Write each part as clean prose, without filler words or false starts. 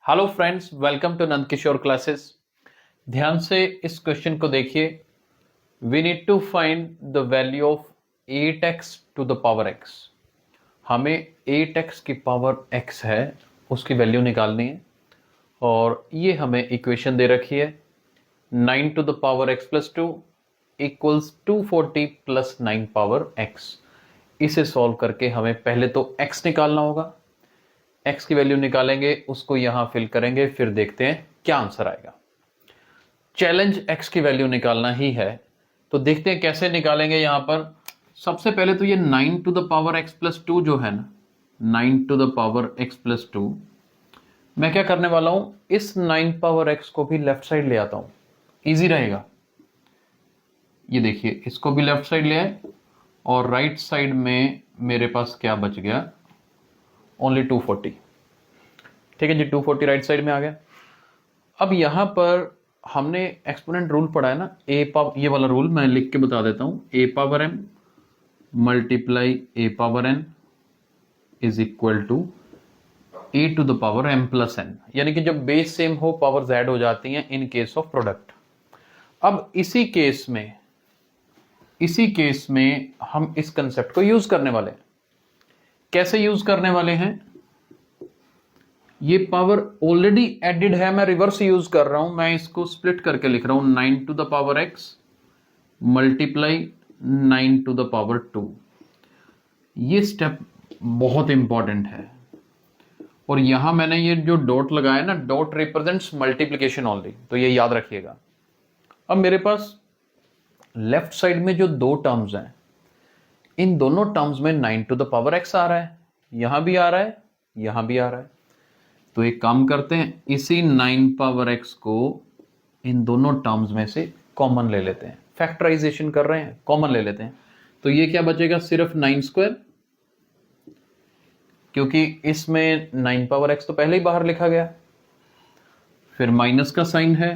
Hello friends, welcome to Nand Kishore classes. ध्यान से इस क्वेश्चन को देखिए। We need to find the value of 8x to the power x। हमें 8x की पावर x है, उसकी वैल्यू निकालनी है। और ये हमें इक्वेशन दे रखी है 9 to the power x plus 2 equals 240 plus 9 power x। इसे सॉल्व करके हमें पहले तो x निकालना होगा। x की वैल्यू निकालेंगे, उसको यहां फिल करेंगे, फिर देखते हैं क्या आंसर आएगा। चैलेंज x की वैल्यू निकालना ही है, तो देखते हैं कैसे निकालेंगे। यहां पर सबसे पहले तो ये 9 to the power x plus 2 जो है ना, 9 to the power x plus 2, मैं क्या करने वाला हूं, इस 9 पावर x को भी लेफ्ट साइड ले आता हूं, इजी रहेगा। ये देखिए, इसको भी लेफ्ट साइड ले आए और राइट साइड में मेरे पास क्या बच गया, ओनली 240। ठीक है जी, 240 राइट साइड में आ गया। अब यहां पर हमने एक्सपोनेंट रूल पढ़ा है ना, ए पावर, ये वाला रूल मैं लिख के बता देता हूं। A power m multiply A power n is equal to A to the power m plus n, यानी कि जब बेस सेम हो पावर्स ऐड हो जाती हैं इन केस ऑफ प्रोडक्ट। अब इसी केस में हम इस कंसेप्ट को यूज करने वाले हैं। कैसे यूज करने वाले हैं, ये पावर ऑलरेडी एडेड है, मैं रिवर्स यूज कर रहा हूं। मैं इसको स्प्लिट करके लिख रहा हूं 9 to the power x multiply 9 to the power 2। ये स्टेप बहुत इंपॉर्टेंट है। और यहां मैंने ये जो डॉट लगाया ना, डॉट रिप्रेजेंट्स मल्टीप्लीकेशन ओनली, तो ये याद रखिएगा। अब मेरे पास लेफ्ट साइड में जो दो टर्म्स हैं, इन दोनों टर्म्स में 9 टू द पावर x आ रहा है, यहां भी आ रहा है, यहां भी आ रहा है। तो एक काम करते हैं, इसी 9 पावर x को इन दोनों टर्म्स में से कॉमन ले लेते हैं। फैक्टराइजेशन कर रहे हैं, कॉमन ले लेते हैं। तो ये क्या बचेगा, सिर्फ 9 स्क्वायर, क्योंकि इसमें 9 पावर x तो पहले ही बाहर लिखा गया। फिर माइनस का साइन है,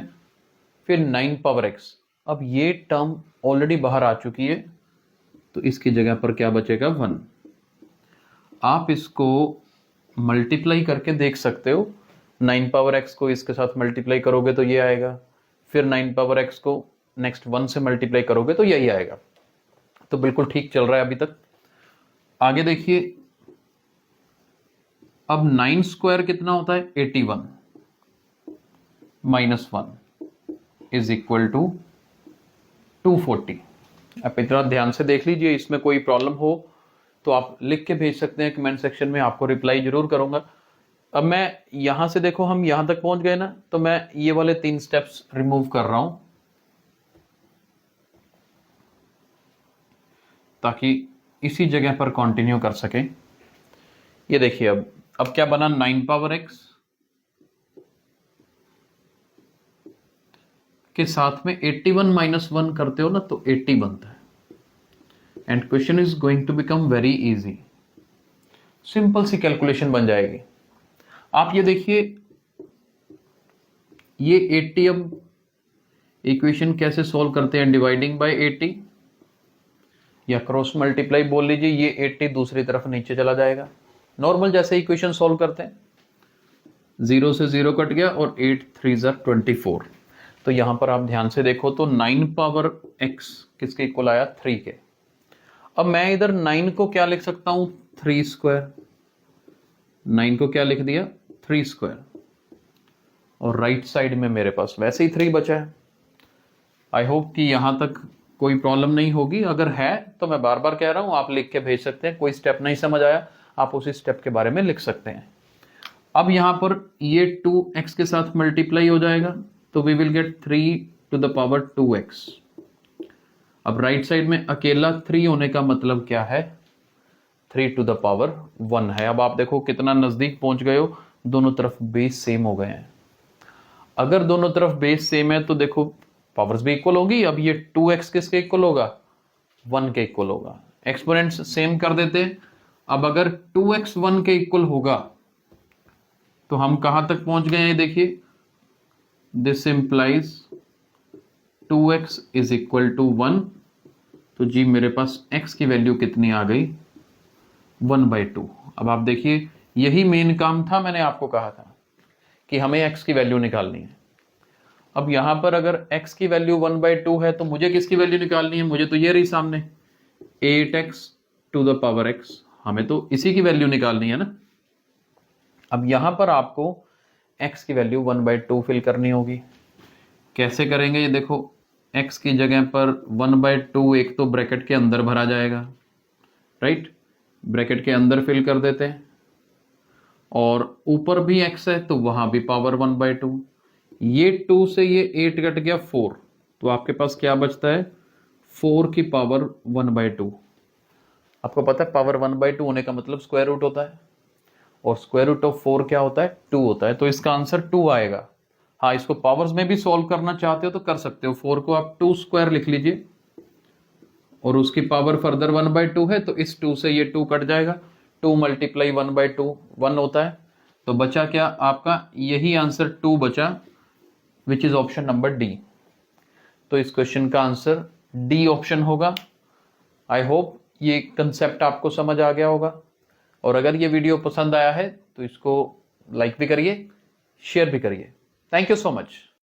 फिर 9 पावर x। अब ये टर्म ऑलरेडी बाहर आ चुकी है, तो इसकी जगह पर क्या बचेगा, 1। आप इसको मल्टीप्लाई करके देख सकते हो। 9 पावर x को इसके साथ मल्टीप्लाई करोगे तो ये आएगा, फिर 9 पावर x को नेक्स्ट 1 से मल्टीप्लाई करोगे तो यही आएगा। तो बिल्कुल ठीक चल रहा है अभी तक। आगे देखिए, अब 9 स्क्वायर कितना होता है, 81 माइनस 1 इज इक्वल टू 240। आप इतना ध्यान से देख लीजिए, इसमें कोई प्रॉब्लम हो तो आप लिख के भेज सकते हैं कमेंट सेक्शन में, आपको रिप्लाई जरूर करूंगा। अब मैं यहां से, देखो हम यहां तक पहुंच गए ना, तो मैं ये वाले 3 स्टेप्स रिमूव कर रहा हूं ताकि इसी जगह पर कंटिन्यू कर सके। ये देखिए, अब क्या बना, 9 पावर x के साथ में 81 माइनस 1 करते हो ना, तो 80 बनता है। And question is going to become very easy. Simple सी कैलकुलेशन बन जाएगी। आप ये देखिए, ये 80, अब इक्वेशन कैसे सॉल्व करते हैं, डिवाइडिंग बाय 80 या क्रॉस मल्टीप्लाई बोल लीजिए। ये 80 दूसरी तरफ नीचे चला जाएगा, नॉर्मल जैसे इक्वेशन सॉल्व करते हैं। 0 से 0 कट गया और 8 3 ज़ा 24। तो यहां पर आप ध्यान से देखो तो 9 पावर x किसके इक्वल आया, 3 के। अब मैं इधर 9 को क्या लिख सकता हूं, 3 स्क्वायर। 9 को क्या लिख दिया, 3 स्क्वायर। और राइट साइड में मेरे पास वैसे ही 3 बचा है। आई होप कि यहां तक कोई प्रॉब्लम नहीं होगी। अगर है तो मैं बार बार कह रहा हूं, आप लिख के भेज सकते हैं। कोई स्टेप नहीं समझ आया, आप उसी स्टेप के बारे में लिख सकते हैं। अब यहां पर ये 2x के साथ मल्टीप्लाई हो जाएगा, तो we will get 3 to the power 2x। अब राइट साइड में अकेला 3 होने का मतलब क्या है, 3 टू द पावर 1 है। अब आप देखो कितना नजदीक पहुंच गए हो, दोनों तरफ बेस सेम हो गए हैं। अगर दोनों तरफ बेस सेम है तो देखो पावर्स भी इक्वल होगी। अब ये 2x किसके इक्वल होगा, 1 के इक्वल होगा। एक्सपोनेंट्स सेम कर देते। अब अगर 2x 1 के इक्वल होगा तो हम कहां तक पहुंच गए हैं, देखिए, this implies 2x is equal to 1। तो जी मेरे पास x की वैल्यू कितनी आ गई, 1/2। अब आप देखिए, यही मेन काम था, मैंने आपको कहा था कि हमें x की वैल्यू निकालनी है। अब यहां पर अगर x की वैल्यू 1/2 है तो मुझे किसकी वैल्यू निकालनी है? मुझे तो ये रही सामने 8x to the power x, हमें तो इसी की वैल्यू निकालनी है ना। अब यहां पर आपको x की वैल्यू 1/2 फिल करनी होगी। कैसे करेंगे ये देखो, x की जगह पर 1/2 एक तो ब्रैकेट के अंदर भरा जाएगा, राइट, ब्रैकेट के अंदर फिल कर देते हैं, और ऊपर भी x है तो वहां भी पावर 1/2। ये 2 से ये 8 कट गया 4, तो आपके पास क्या बचता है? 4 की पावर 1/2। आपको पता है पावर 1/2 होने का मतलब स्क्वायर रूट होता है, और स्क्वायर रूट ऑफ 4 क्या होता है? 2 होता है, तो इसका आंसर 2 आएगा। हाँ, इसको पावर्स में भी सॉल्व करना चाहते हो तो कर सकते हो। 4 को आप 2 स्क्वायर लिख लीजिए, और उसकी पावर फर्दर 1/2 है तो इस 2 से ये 2 कट जाएगा, 2 मल्टीप्लाई 1/2 1 होता है, तो बचा क्या आपका? यही आंसर 2 बचा, which is option number D. तो इस क्वेश्चन का आंसर डी ऑप्शन होगा। आई होप ये कंसेप्ट आपको समझ आ गया होगा, और अगर ये वीडियो पसंद आया है तो इसको लाइक भी करिए, शेयर भी करिए। Thank you so much.